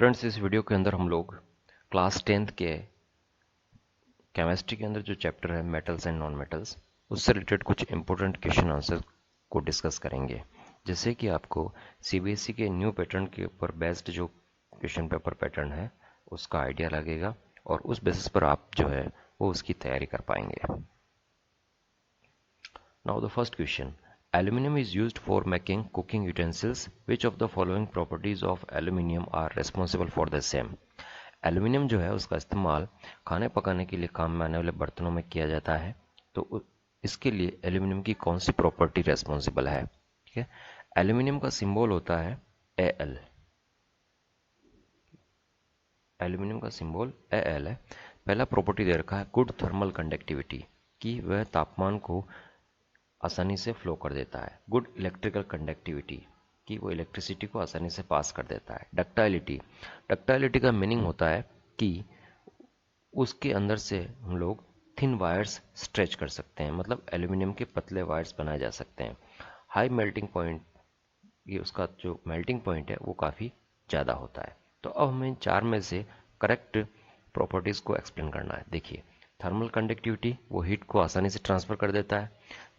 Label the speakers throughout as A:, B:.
A: Friends, इस video के अंदर हम लोग क्लास 10th के केमिस्ट्री के अंदर जो चैप्टर है मेटल्स एंड नॉन मेटल्स, उससे रिलेटेड कुछ इंपॉर्टेंट क्वेश्चन आंसर को डिस्कस करेंगे। जैसे कि आपको सीबीएसई के न्यू पैटर्न के ऊपर बेस्ड जो क्वेश्चन पेपर पैटर्न है उसका आइडिया लगेगा और उस बेसिस पर आप जो है वो उसकी तैयारी कर पाएंगे। Now the first question. Aluminium is used for making cooking utensils. Which of the following properties of aluminium are responsible for the same? Aluminium जो है उसका इस्तेमाल खाने पकाने के लिए काम में आने वाले बर्तनों में किया जाता है। तो इसके लिए एल्यूमिनियम की कौन सी प्रॉपर्टी रेस्पॉन्सिबल है? ठीक है, एल्यूमिनियम का सिंबल होता है Al। एल्यूमिनियम का सिंबल Al है। पहला प्रॉपर्टी दे रखा है गुड थर्मल कंडक्टिविटी, कि वह तापमान को आसानी से फ्लो कर देता है। गुड इलेक्ट्रिकल कंडक्टिविटी, कि वो इलेक्ट्रिसिटी को आसानी से पास कर देता है। डक्टाइलिटी, डक्टाइलिटी का मीनिंग होता है कि उसके अंदर से हम लोग थिन वायर्स स्ट्रेच कर सकते हैं, मतलब एल्यूमिनियम के पतले वायर्स बनाए जा सकते हैं। हाई मेल्टिंग पॉइंट, ये उसका जो मेल्टिंग पॉइंट है वो काफ़ी ज़्यादा होता है। तो अब हमें इन चार में से करेक्ट प्रॉपर्टीज़ को एक्सप्लेन करना है। देखिए, थर्मल कंडक्टिविटी, वो हीट को आसानी से ट्रांसफ़र कर देता है।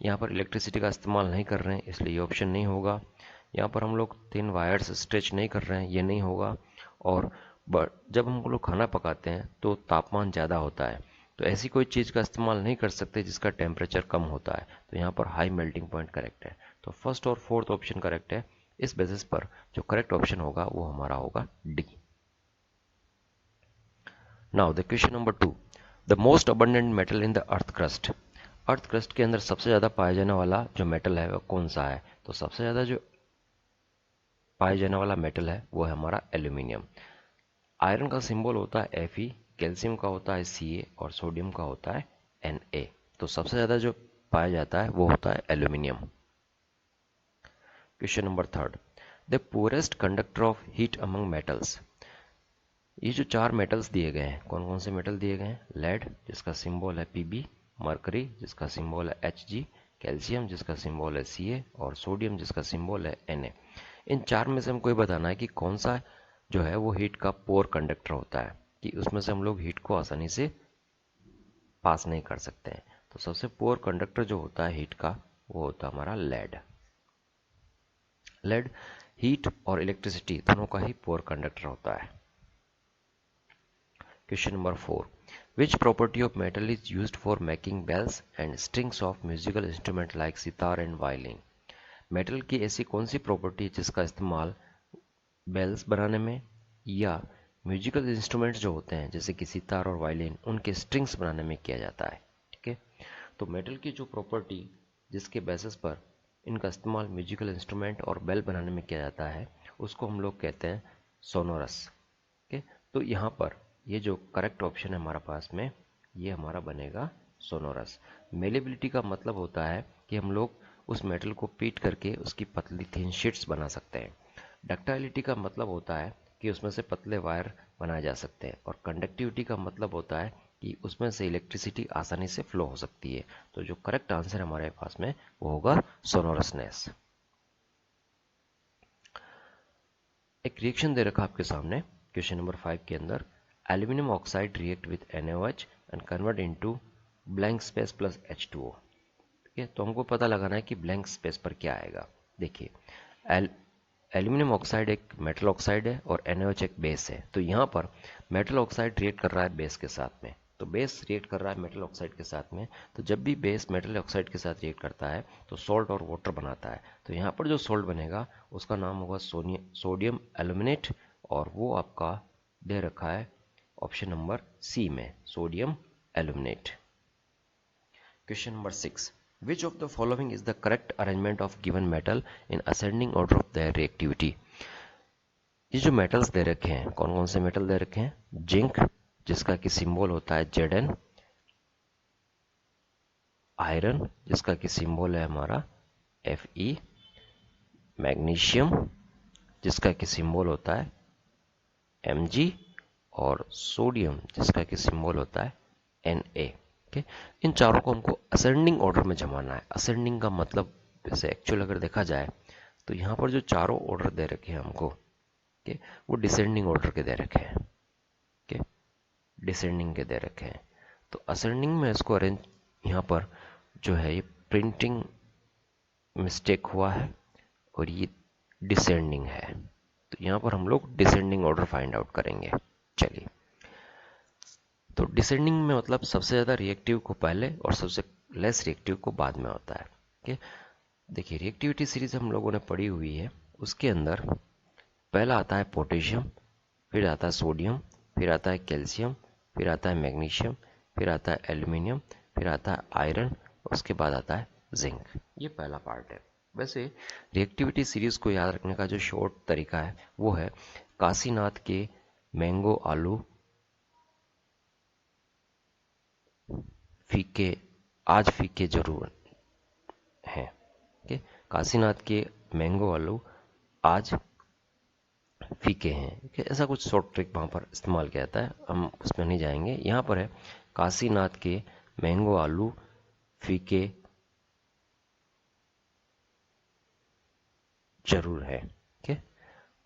A: यहाँ पर इलेक्ट्रिसिटी का इस्तेमाल नहीं कर रहे हैं इसलिए ये ऑप्शन नहीं होगा। यहाँ पर हम लोग थिन वायर्स स्ट्रेच नहीं कर रहे हैं, ये नहीं होगा। और जब हम लोग खाना पकाते हैं तो तापमान ज़्यादा होता है, तो ऐसी कोई चीज़ का इस्तेमाल नहीं कर सकते जिसका टेम्परेचर कम होता है। तो यहाँ पर हाई मेल्टिंग पॉइंट करेक्ट है। तो फर्स्ट और फोर्थ ऑप्शन करेक्ट है। इस बेसिस पर जो करेक्ट ऑप्शन होगा वो हमारा होगा D. Now the question number 2, the most abundant metal in the earth crust. Earth crust के अंदर सबसे ज़्यादा पाया जाने वाला जो मेटल है वह कौन सा है? तो सबसे ज़्यादा जो पाया जाने वाला मेटल है वो है हमारा एल्यूमिनियम। आयरन का सिंबल होता है Fe, कैल्शियम का होता है Ca और सोडियम का होता है Na। तो सबसे ज़्यादा जो पाया जाता है वो होता है aluminium. Question number 3, the poorest conductor of heat among metals. ये जो चार मेटल्स दिए गए हैं, कौन कौन से मेटल दिए गए हैं? लेड जिसका सिंबल है Pb, मरकरी जिसका सिंबल है Hg, कैल्शियम जिसका सिंबल है Ca और सोडियम जिसका सिंबल है Na। इन चार में से हमको ये बताना है कि कौन सा जो है वो हीट का पोर कंडक्टर होता है, कि उसमें से हम लोग हीट को आसानी से पास नहीं कर सकते हैं। तो सबसे पोर कंडक्टर जो होता है हीट का वो होता है हमारा लेड। लेड हीट और इलेक्ट्रिसिटी दोनों का ही पोर कंडक्टर होता है। Question number 4. Which property of metal is used for making bells and strings of musical instrument like sitar and violin? Metal की ऐसी कौन सी प्रॉपर्टी जिसका इस्तेमाल बेल्स बनाने में या म्यूजिकल इंस्ट्रूमेंट्स जो होते हैं जैसे कि सितार और वायलिन उनके स्ट्रिंग्स बनाने में किया जाता है? ठीक है, तो मेटल की जो प्रॉपर्टी जिसके बेसिस पर इनका इस्तेमाल म्यूजिकल इंस्ट्रूमेंट और बेल बनाने में किया जाता है उसको हम लोग कहते हैं सोनोरस। ठीक है, तो यहाँ पर ये जो करेक्ट ऑप्शन है हमारा पास में ये हमारा बनेगा सोनोरस। मेलेबिलिटी का मतलब होता है कि हम लोग उस मेटल को पीट करके उसकी पतली थिन शीट्स बना सकते हैं। डक्टाइलिटी का मतलब होता है कि उसमें से पतले वायर बनाए जा सकते हैं। और कंडक्टिविटी का मतलब होता है कि उसमें से इलेक्ट्रिसिटी आसानी से फ्लो हो सकती है। तो जो करेक्ट आंसर हमारे पास में वो होगा सोनोरसनेस। एक रिएक्शन दे रखा आपके सामने क्वेश्चन नंबर 5 के अंदर, aluminium oxide react with NaOH and convert into blank space plus H2O। ठीक है, तो हमको पता लगाना है कि ब्लैंक स्पेस पर क्या आएगा। देखिए, एल्यूमिनियम ऑक्साइड एक मेटल ऑक्साइड है और NaOH एक बेस है। तो यहाँ पर मेटल ऑक्साइड रिएक्ट कर रहा है बेस के साथ में, तो बेस रिएक्ट कर रहा है मेटल ऑक्साइड के साथ में। तो जब भी बेस मेटल ऑक्साइड के साथ रिएक्ट करता है तो सॉल्ट और वाटर बनाता है। तो यहाँ पर जो सॉल्ट बनेगा उसका नाम होगा सोडियम एल्यूमिनेट, और वो आपका दे रखा है ऑप्शन नंबर सी में, sodium aluminate. Question number 6, which of the following is the correct arrangement of given metal in ascending order of their reactivity. ये जो मेटल्स दे रखे हैं, कौन कौन से मेटल दे रखे हैं? जिंक जिसका कि सिंबल होता है Zn, आयरन जिसका कि सिंबल है हमारा Fe, मैग्नीशियम जिसका कि सिंबल होता है Mg, और सोडियम जिसका कि सिंबल होता है Na। okay? इन चारों को हमको असेंडिंग ऑर्डर में जमाना है। असेंडिंग का मतलब वैसे एक्चुअल अगर देखा जाए तो यहाँ पर जो चारों ऑर्डर दे रखे हैं हमको, कि वो डिसेंडिंग ऑर्डर के दे रखे हैं, कि डिसेंडिंग के दे रखे हैं। तो असेंडिंग में इसको अरेंज, यहाँ पर जो है ये प्रिंटिंग मिस्टेक हुआ है और ये डिसेंडिंग है, तो यहाँ पर हम लोग डिसेंडिंग ऑर्डर फाइंड आउट करेंगे। चलिए, तो डिसेंडिंग में मतलब सबसे ज़्यादा रिएक्टिव को पहले और सबसे लेस रिएक्टिव को बाद में होता है। ओके, देखिए रिएक्टिविटी सीरीज हम लोगों ने पढ़ी हुई है, उसके अंदर पहला आता है पोटेशियम, फिर आता है सोडियम, फिर आता है कैल्शियम, फिर आता है मैग्नीशियम, फिर आता है एल्यूमिनियम, फिर आता है आयरन, उसके बाद आता है जिंक। ये पहला पार्ट है। वैसे रिएक्टिविटी सीरीज को याद रखने का जो शॉर्ट तरीका है वो है काशीनाथ के मैंगो आलू फीके, आज फीके जरूर हैं। okay? काशीनाथ के मैंगो आलू आज फीके हैं। okay? ऐसा कुछ शॉर्ट ट्रिक वहाँ पर इस्तेमाल किया जाता है, हम उसमें नहीं जाएंगे। यहाँ पर है काशीनाथ के मैंगो आलू फीके जरूर है। okay?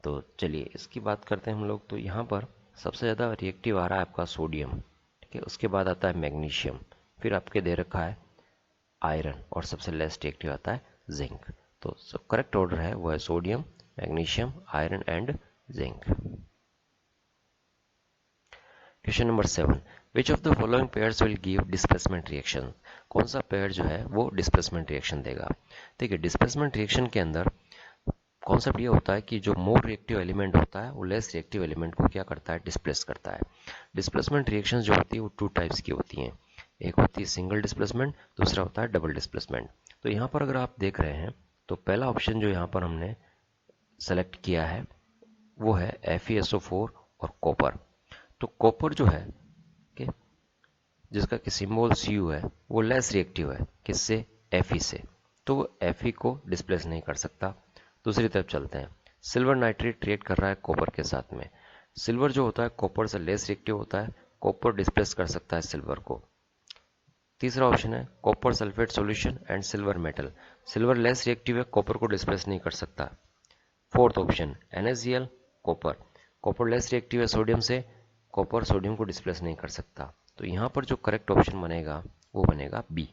A: तो चलिए इसकी बात करते हैं हम लोग। तो यहाँ पर सबसे ज़्यादा रिएक्टिव आ रहा है आपका सोडियम, ठीक है, उसके बाद आता है मैग्नीशियम, फिर आपके दे रखा है आयरन और सबसे लेस रिएक्टिव आता है जिंक। तो करेक्ट ऑर्डर है वो है sodium, magnesium, iron and zinc. Question number 7, which of the following pairs will give displacement reaction? कौन सा पेयर जो है वो डिस्प्लेसमेंट रिएक्शन देगा? देखिए डिस्प्लेसमेंट रिएक्शन के अंदर कॉन्सेप्ट ये होता है कि जो मोर रिएक्टिव एलिमेंट होता है वो लेस रिएक्टिव एलिमेंट को क्या करता है, डिस्प्लेस करता है। डिस्प्लेसमेंट रिएक्शंस जो होती है वो टू टाइप्स की होती हैं, एक होती है सिंगल डिस्प्लेसमेंट, दूसरा होता है डबल डिस्प्लेसमेंट। तो यहाँ पर अगर आप देख रहे हैं तो पहला ऑप्शन जो यहाँ पर हमने सेलेक्ट किया है वो है FeSO4 और कॉपर। तो कॉपर जो है कि जिसका कि सिंबल Cu है वो लेस रिएक्टिव है, किससे, Fe से, तो वो Fe को डिस्प्लेस नहीं कर सकता। दूसरी तरफ चलते हैं, सिल्वर नाइट्रेट रिएक्ट कर रहा है कॉपर के साथ में, सिल्वर जो होता है कॉपर से लेस रिएक्टिव होता है, कॉपर डिस्प्लेस कर सकता है सिल्वर को। तीसरा ऑप्शन है copper sulphate solution and silver metal, silver less reactive है, कॉपर को डिस्प्लेस नहीं कर सकता। Fourth option NaCl copper, copper less reactive है सोडियम से, कॉपर सोडियम को डिस्प्लेस नहीं कर सकता। तो यहाँ पर जो करेक्ट ऑप्शन बनेगा वो बनेगा B.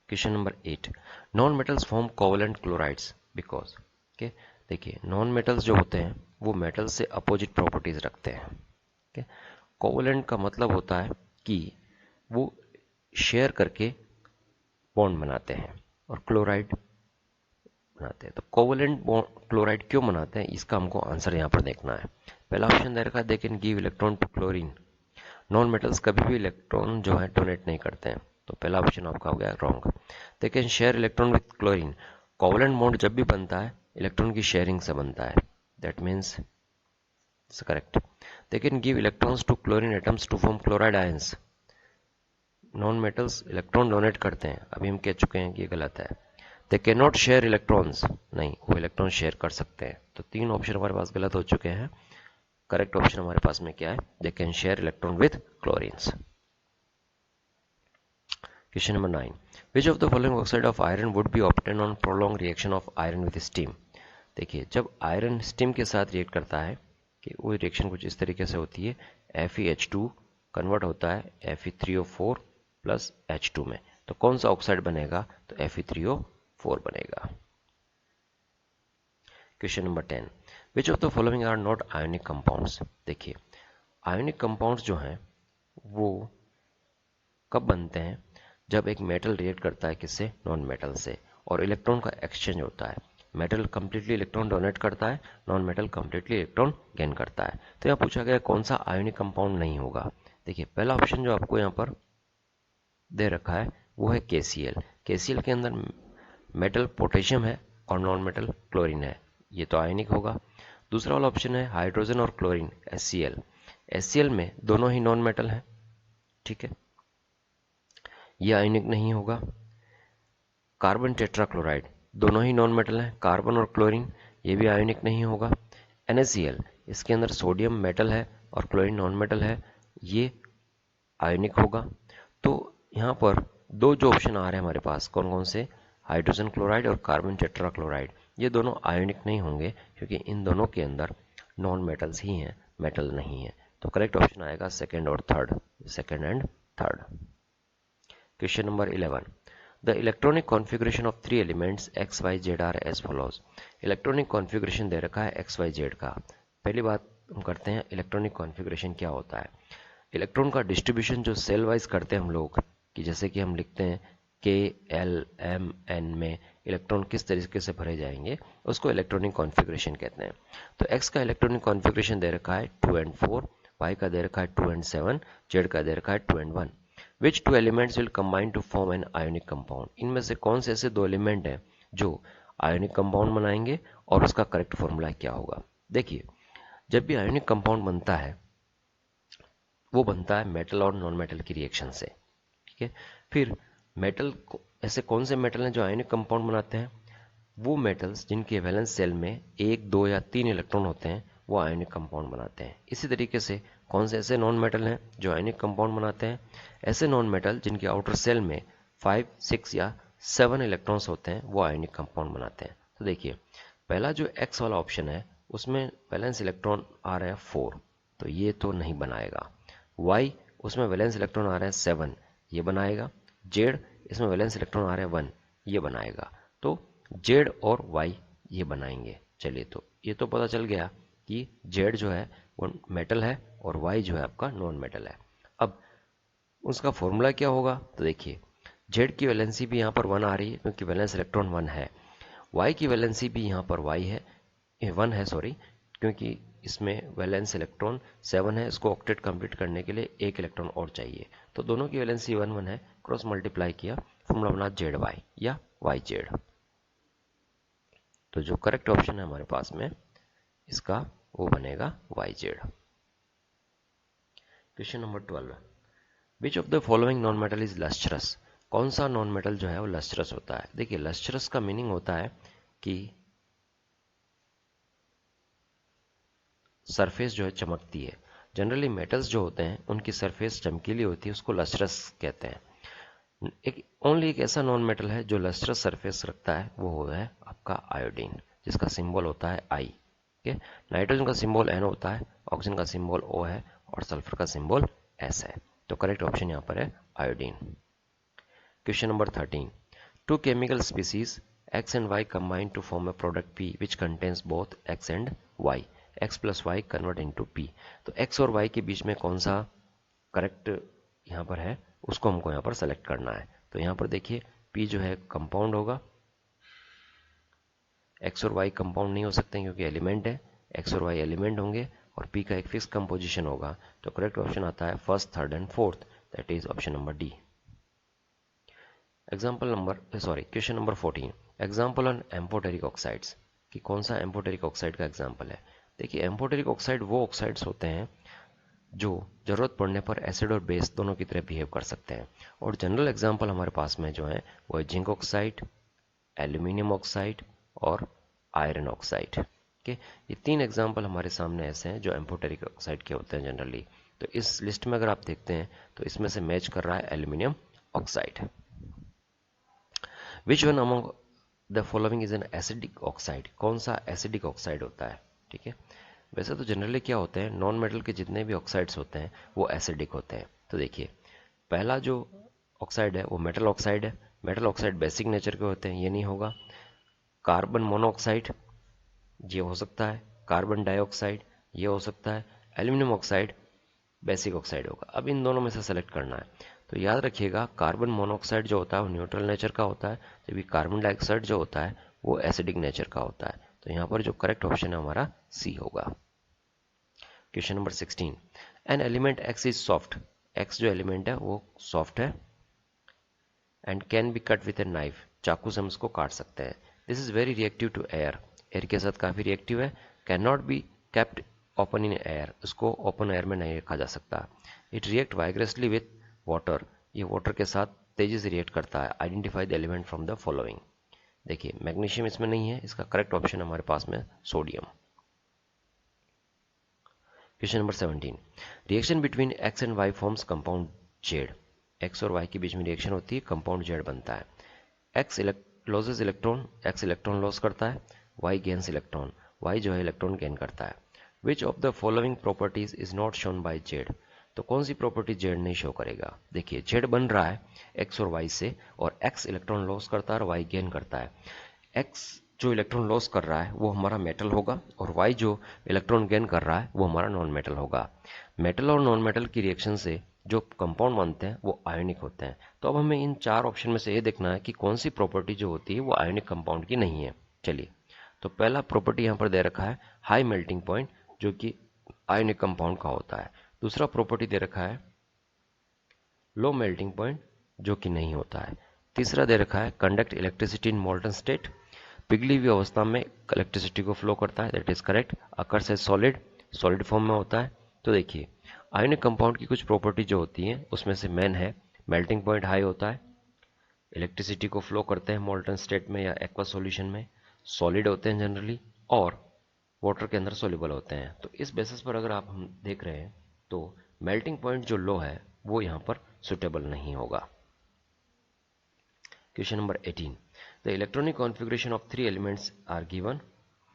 A: Question number 8, non metals form covalent chlorides because. Okay, देखिए नॉन मेटल्स जो होते हैं वो मेटल से अपोजिट प्रॉपर्टीज रखते हैं। ओके, कोवेलेंट का मतलब होता है कि वो शेयर करके बॉन्ड बनाते हैं और क्लोराइड बनाते हैं। तो कोवेलेंट क्लोराइड क्यों बनाते हैं, इसका हमको आंसर यहाँ पर देखना है। पहला ऑप्शन दे रखा है they can give electron to chlorine, non metals कभी भी इलेक्ट्रॉन जो है डोनेट नहीं करते हैं, तो पहला ऑप्शन आपका हो गया wrong. They can share electron with chlorine, covalent bond जब भी बनता है इलेक्ट्रॉन की शेयरिंग से बनता है, that means it's correct. They can give electrons to chlorine atoms to form chloride ions, non metals electron donate करते हैं, अभी हम कह चुके हैं कि ये गलत है। They can not share electrons, नहीं वो इलेक्ट्रॉन शेयर कर सकते हैं। तो तीन ऑप्शन हमारे पास गलत हो चुके हैं। करेक्ट ऑप्शन हमारे पास में क्या है, they can share electron with chlorines. Question number 9, which of the following oxide of iron would be obtain on prolong reaction of iron with steam? देखिए जब आयरन स्टीम के साथ रिएक्ट करता है कि वो रिएक्शन कुछ इस तरीके से होती है, FeH2 कन्वर्ट होता है Fe3O4 प्लस H2 में, तो कौन सा ऑक्साइड बनेगा, तो Fe3O4 बनेगा। Question number 10, which of the following are not ionic compounds? देखिए आयोनिक कंपाउंड्स जो हैं वो कब बनते हैं, जब एक मेटल रिएक्ट करता है किससे, नॉन मेटल से, और इलेक्ट्रॉन का एक्सचेंज होता है। मेटल कंप्लीटली इलेक्ट्रॉन डोनेट करता है, non metal completely electron gain करता है। तो यहाँ पूछा गया कौन सा आयोनिक कंपाउंड नहीं होगा। देखिए पहला ऑप्शन जो आपको यहाँ पर दे रखा है वो है KCl, KCl के अंदर मेटल पोटेशियम है और नॉन मेटल क्लोरीन है, ये तो आयनिक होगा। दूसरा वाला ऑप्शन है हाइड्रोजन और क्लोरीन HCl, HCl में दोनों ही नॉन मेटल है, ठीक है, ये आयनिक नहीं होगा। कार्बन टेट्राक्लोराइड, दोनों ही नॉन मेटल हैं, कार्बन और क्लोरीन, ये भी आयोनिक नहीं होगा। NaCl, इसके अंदर सोडियम मेटल है और क्लोरीन नॉन मेटल है, ये आयोनिक होगा। तो यहाँ पर दो जो ऑप्शन आ रहे हैं हमारे पास कौन कौन से, हाइड्रोजन क्लोराइड और कार्बन टेट्राक्लोराइड, ये दोनों आयोनिक नहीं होंगे क्योंकि इन दोनों के अंदर नॉन मेटल्स ही हैं, मेटल नहीं है। तो करेक्ट ऑप्शन आएगा सेकेंड और third, second and third. Question number 11, the electronic configuration of three elements X Y Z are as follows. Electronic configuration दे रखा है एक्स वाई जेड का। पहली बात हम करते हैं इलेक्ट्रॉनिक कॉन्फ़िगरेशन क्या होता है। इलेक्ट्रॉन का डिस्ट्रीब्यूशन जो सेल वाइज करते हैं हम लोग, कि जैसे कि हम लिखते हैं के एल एम एन में इलेक्ट्रॉन किस तरीके से भरे जाएंगे, उसको इलेक्ट्रॉनिक कॉन्फ़िगरेशन कहते हैं। तो एक्स का इलेक्ट्रॉनिक कॉन्फ़िगरेशन दे रखा है 2 and 4, वाई का दे रखा है 2 and 7, जेड का दे रखा है 2 and 1। Which two elements will combine to form an ionic compound. इनमें से कौन से ऐसे दो एलिमेंट हैं जो आयोनिक कंपाउंड बनाएंगे और उसका करेक्ट फॉर्मूला क्या होगा। देखिए, जब भी आयोनिक कंपाउंड बनता है वो बनता है मेटल और नॉन मेटल की रिएक्शन से, ठीक है। फिर मेटल ऐसे कौन से मेटल हैं जो आयोनिक कंपाउंड बनाते हैं, वो मेटल्स जिनके वैलेंस सेल में 1, 2 या 3 इलेक्ट्रॉन होते हैं वो आयोनिक कंपाउंड बनाते हैं। इसी तरीके से कौन से ऐसे नॉन मेटल हैं जो आयोनिक कंपाउंड बनाते हैं, ऐसे नॉन मेटल जिनके आउटर सेल में 5, 6 या 7 इलेक्ट्रॉन्स होते हैं वो आयोनिक कंपाउंड बनाते हैं। तो देखिए, पहला जो एक्स वाला ऑप्शन है उसमें वैलेंस इलेक्ट्रॉन आ रहे हैं 4, तो ये तो नहीं बनाएगा। वाई, उसमें वैलेंस इलेक्ट्रॉन आ रहे हैं 7, ये बनाएगा। जेड, इसमें वैलेंस इलेक्ट्रॉन आ रहे हैं 1, ये बनाएगा। तो जेड और वाई ये बनाएंगे। चलिए, तो ये तो पता चल गया कि जेड जो है वो मेटल है और वाई जो है आपका नॉन मेटल है। अब उसका फॉर्मूला क्या होगा, तो देखिए, जेड की वैलेंसी भी यहाँ पर 1 आ रही है क्योंकि वैलेंस इलेक्ट्रॉन 1 है। वाई की वैलेंसी भी यहाँ पर वाई है, 1 है सॉरी, क्योंकि इसमें वैलेंस इलेक्ट्रॉन 7 है, इसको ऑक्टेट कंप्लीट करने के लिए 1 इलेक्ट्रॉन और चाहिए। तो दोनों की वैलेंसी 1, 1 है, क्रॉस मल्टीप्लाई किया, फॉर्मूला बना जेड वाई या वाई जेड। तो जो करेक्ट ऑप्शन है हमारे पास में इसका वो बनेगा Y Z. Question number 12, which of the following non metal is lustrous. कौन सा नॉन मेटल जो है वो लस्ट्रस होता है। देखिए, लस्ट्रस का मीनिंग होता है कि सरफेस जो है चमकती है। जनरली मेटल्स जो होते हैं उनकी सरफेस चमकीली होती है, उसको लस्ट्रस कहते हैं। ओनली एक ऐसा नॉन मेटल है जो लस्ट्रस सरफेस रखता है, वो है आपका आयोडीन, जिसका सिंबल होता है आई। ठीक है, नाइट्रोजन का सिंबल एन होता है, ऑक्सीजन का सिंबल ओ है और सल्फर का सिंबल एस है। तो करेक्ट ऑप्शन यहाँ पर है iodine. Question number 13, two chemical species X and Y combine to form a product P which contains both X and Y. X plus Y convert into P. तो X और Y के बीच में कौन सा करेक्ट यहाँ पर है उसको हमको यहाँ पर सेलेक्ट करना है। तो यहाँ पर देखिए, P जो है कंपाउंड होगा, X और Y कंपाउंड नहीं हो सकते क्योंकि एलिमेंट है, X और Y एलिमेंट होंगे और P का एक फिक्स कंपोजिशन होगा। तो करेक्ट ऑप्शन आता है first, third and fourth, that is option number D. Question number 14, example on amphoteric oxides, कि कौन सा एम्फोटेरिक ऑक्साइड का एग्जाम्पल है। देखिए, एम्फोटेरिक ऑक्साइड वो ऑक्साइड्स होते हैं जो जरूरत पड़ने पर एसिड और बेस दोनों की तरह बिहेव कर सकते हैं। और जनरल एग्जाम्पल हमारे पास में जो है वो है जिंक ऑक्साइड, एल्यूमिनियम ऑक्साइड और आयरन ऑक्साइड। ओके, ये 3 एग्जाम्पल हमारे सामने ऐसे हैं जो एम्फोटेरिक ऑक्साइड के होते हैं जनरली। तो इस लिस्ट में अगर आप देखते हैं तो इसमें से मैच कर रहा है aluminium oxide. Which one among the following is an acidic oxide. कौन सा एसिडिक ऑक्साइड होता है। ठीक है, वैसे तो जनरली क्या होते हैं, नॉन मेटल के जितने भी ऑक्साइड्स होते हैं वो एसिडिक होते हैं। तो देखिए, पहला जो ऑक्साइड है वो मेटल ऑक्साइड है। मेटल ऑक्साइड बेसिक नेचर के होते हैं, ये नहीं होगा। कार्बन मोनोऑक्साइड ये हो सकता है, कार्बन डाइऑक्साइड ये हो सकता है, एल्यूमिनियम ऑक्साइड बेसिक ऑक्साइड होगा। अब इन दोनों में से सेलेक्ट करना है। तो याद रखिएगा, कार्बन मोनोऑक्साइड जो होता है वो न्यूट्रल नेचर का होता है, जबकि कार्बन डाइऑक्साइड जो होता है वो एसिडिक नेचर का होता है। तो यहाँ पर जो करेक्ट ऑप्शन है हमारा सी होगा। Question number 16, an element X is soft. X जो एलिमेंट है वो सॉफ्ट है and can be cut with a knife. चाकू से हम इसको काट सकते हैं। This is very reactive to air. Air के साथ काफी रिएक्टिव है। Can not be kept open in air. इसको ओपन एयर में नहीं रखा जा सकता। It react vigorously with water. ये वाटर के साथ तेजी से रिएक्ट करता है। Identify the element from the following. देखिए, मैग्नीशियम इसमें नहीं है, इसका करेक्ट ऑप्शन हमारे पास में sodium. Question number 17, reaction between X and Y forms compound Z. X और वाई के बीच में रिएक्शन होती है, कंपाउंड जेड बनता है। X losses electron, x electron loss करता है, वाई गेन्स इलेक्ट्रॉन, वाई जो है इलेक्ट्रॉन गेन करता है। विच of the following properties is not shown by Z, तो कौन सी प्रॉपर्टी जेड नहीं शो करेगा। देखिए जेड बन रहा है एक्स और वाई से, और एक्स इलेक्ट्रॉन लॉस करता है और वाई गेन करता है। एक्स जो इलेक्ट्रॉन लॉस कर रहा है वो हमारा मेटल होगा, और वाई जो इलेक्ट्रॉन गेन कर रहा है वो हमारा नॉन मेटल होगा। मेटल और नॉन मेटल की रिएक्शन से जो कंपाउंड बनते हैं वो आयोनिक होते हैं। तो अब हमें इन चार ऑप्शन में से ये देखना है कि कौन सी प्रॉपर्टी जो होती है वो आयोनिक कंपाउंड की नहीं है। चलिए, तो पहला प्रॉपर्टी यहाँ पर दे रखा है हाई मेल्टिंग पॉइंट, जो कि आयोनिक कंपाउंड का होता है। दूसरा प्रॉपर्टी दे रखा है लो मेल्टिंग पॉइंट, जो कि नहीं होता है। तीसरा दे रखा है conduct electricity in molten state, पिघली हुई अवस्था में इलेक्ट्रिसिटी को फ्लो करता है, that is correct. Occurs as solid, solid form में होता है। तो देखिए आयोनिक कंपाउंड की कुछ प्रॉपर्टी जो होती हैं उसमें से मेन है मेल्टिंग पॉइंट हाई होता है, इलेक्ट्रिसिटी को फ्लो करते हैं मोल्टन स्टेट में या एक्वा सॉल्यूशन में, सॉलिड होते हैं जनरली, और वाटर के अंदर सोल्यूबल होते हैं। तो इस बेसिस पर अगर आप हम देख रहे हैं तो मेल्टिंग पॉइंट जो लो है वो यहाँ पर सुटेबल नहीं होगा। Question number 18, the electronic configuration of three elements are given,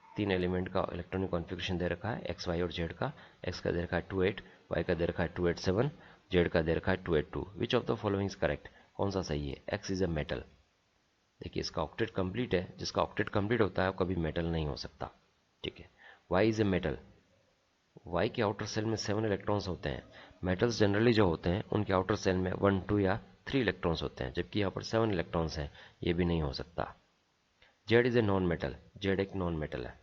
A: तीन एलिमेंट का इलेक्ट्रॉनिक कॉन्फ़िगरेशन दे रखा है, एक्स वाई और जेड का। एक्स का दे रखा है 28, वाई का दे रखा है 287, जेड का दे रखा है 282। विच of the following is correct, कौन सा सही है। एक्स इज ए मेटल, देखिए इसका ऑक्टेट कंप्लीट है, जिसका ऑक्टेट कंप्लीट होता है वो कभी मेटल नहीं हो सकता, ठीक है। Y is a metal, Y के आउटर सेल में 7 इलेक्ट्रॉन्स होते हैं। मेटल्स जनरली जो होते हैं उनके आउटर सेल में 1, 2 या 3 इलेक्ट्रॉन्स होते हैं, जबकि यहाँ पर 7 इलेक्ट्रॉन्स हैं, ये भी नहीं हो सकता। Z is a non metal, Z एक नॉन मेटल है।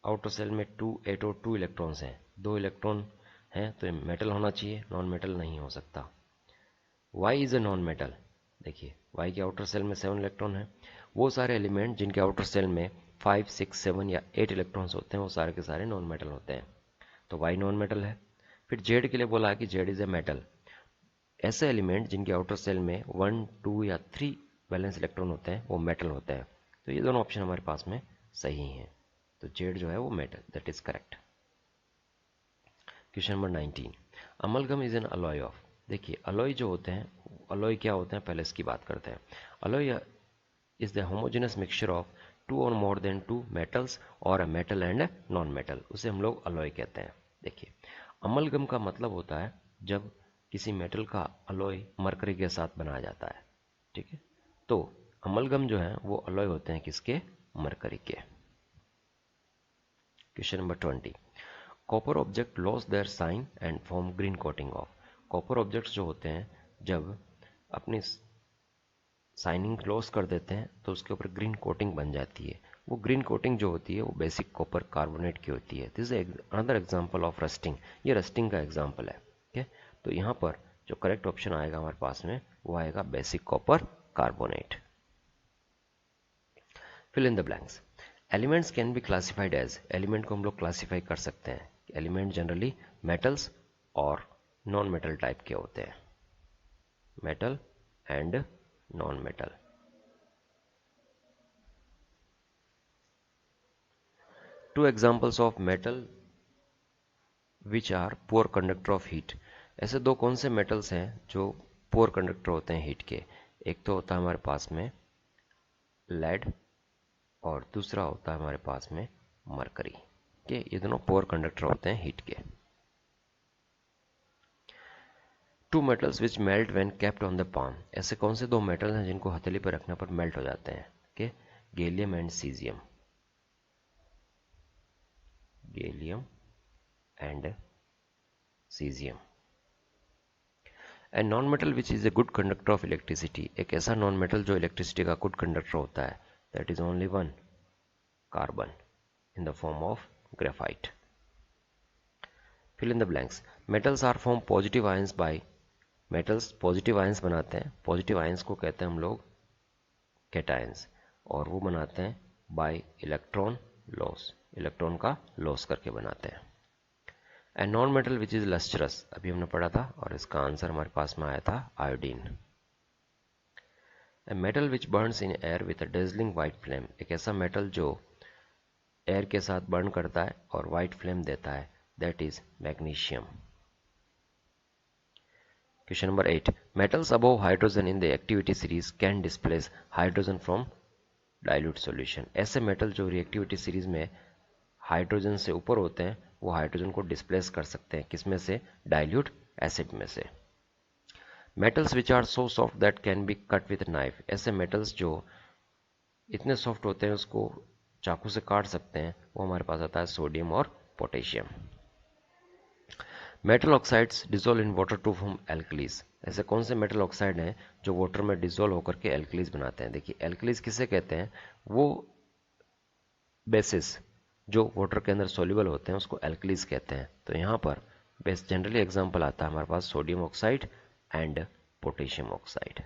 A: आउटर सेल में 2, 8 और 2 इलेक्ट्रॉन्स हैं, 2 इलेक्ट्रॉन हैं तो मेटल होना चाहिए, नॉन मेटल नहीं हो सकता। Y is a non metal, देखिए वाई के आउटर सेल में 7 इलेक्ट्रॉन है। वो सारे एलिमेंट जिनके आउटर सेल में 5, 6, 7 या 8 इलेक्ट्रॉन्स होते हैं वो सारे के सारे नॉन मेटल होते हैं, तो वाई नॉन मेटल है। फिर जेड के लिए बोला है कि जेड इज ए मेटल, ऐसे एलिमेंट जिनके आउटर सेल में 1, 2 या 3 वैलेंस इलेक्ट्रॉन होते हैं वो मेटल होते हैं। तो ये दोनों ऑप्शन हमारे पास में सही हैं, तो जेड जो है वो metal, that is correct. Question number 19, amalgam is an alloy of, देखिए अलॉय जो होते हैं, अलॉय क्या होते हैं पहले इसकी बात करते हैं। Alloy is the homogeneous mixture of 2 और मोर देन 2 मेटल्स और a metal and non metal, उसे हम लोग अलॉय कहते हैं। देखिए अमलगम का मतलब होता है जब किसी मेटल का अलॉय मरकरी के साथ बनाया जाता है, ठीक है। तो अमलगम जो है वो अलॉय होते हैं किसके, मरकरी के। Question number 20, copper object lose their shine and form green coating of, copper objects जो होते हैं जब अपनी साइनिंग क्लोज कर देते हैं तो उसके ऊपर ग्रीन कोटिंग बन जाती है। वो ग्रीन कोटिंग जो होती है वो बेसिक कॉपर कार्बोनेट की होती है। This is another example of rusting, ये रस्टिंग का एग्जांपल है, ठीक है। तो यहाँ पर जो करेक्ट ऑप्शन आएगा हमारे पास में वो आएगा basic copper carbonate. Fill in the blanks, elements can be classified as, element को हम लोग क्लासीफाई कर सकते हैं, एलिमेंट जनरली मेटल्स और नॉन मेटल टाइप के होते हैं, metal and non metal. Two examples of metal which are poor conductor of heat, ऐसे दो कौन से मेटल्स हैं जो पुअर कंडक्टर होते हैं हीट के। एक तो होता है हमारे पास में लेड और दूसरा होता है हमारे पास में मरकरी, के ये दोनों पुअर कंडक्टर होते हैं हीट के। Two metals which melt when kept on the palm, ऐसे कौन से दो मेटल हैं जिनको हथेली पर रखने पर मेल्ट हो जाते हैं, के gallium and caesium, gallium and caesium. And non metal which is a good conductor of electricity, एक ऐसा नॉन मेटल जो इलेक्ट्रिसिटी का गुड कंडक्टर होता है, that is only one, carbon in the form of graphite. Fill in the blanks, metals are form positive ions by, metals positive ions बनाते हैं, positive ions को कहते हैं हम लोग कैटायंस, और वो बनाते हैं बाय इलेक्ट्रॉन लॉस, इलेक्ट्रॉन का लॉस करके बनाते हैं। And non metal which is lustrous, अभी हमने पढ़ा था और इसका आंसर हमारे पास में आया था iodine. A metal which Burns in air with a dazzling white flame, एक ऐसा मेटल जो एयर के साथ बर्न करता है और वाइट फ्लेम देता है, that is magnesium. Question number 8, metals above hydrogen in the activity series can displace hydrogen from dilute solution. ऐसे मेटल जो रिएक्टिविटी सीरीज में हाइड्रोजन से ऊपर होते हैं वो हाइड्रोजन को डिस्प्लेस कर सकते हैं, किसमें से? डाइल्यूट एसिड में से। Metals which are so soft that can be cut with knife. ऐसे मेटल्स जो इतने सॉफ्ट होते हैं उसको चाकू से काट सकते हैं, वो हमारे पास आता है सोडियम और potassium. Metal oxides dissolve in water to form alkalis. ऐसे कौन से मेटल ऑक्साइड हैं जो वाटर में डिजोल्व होकर के एल्कलीज बनाते हैं? देखिए एल्कलीज किसे कहते हैं? वो बेसिस जो वाटर के अंदर सोल्यूबल होते हैं उसको एल्कलीज कहते हैं। तो यहाँ पर बेस जनरली एग्जांपल आता है हमारे पास sodium oxide and potassium oxide.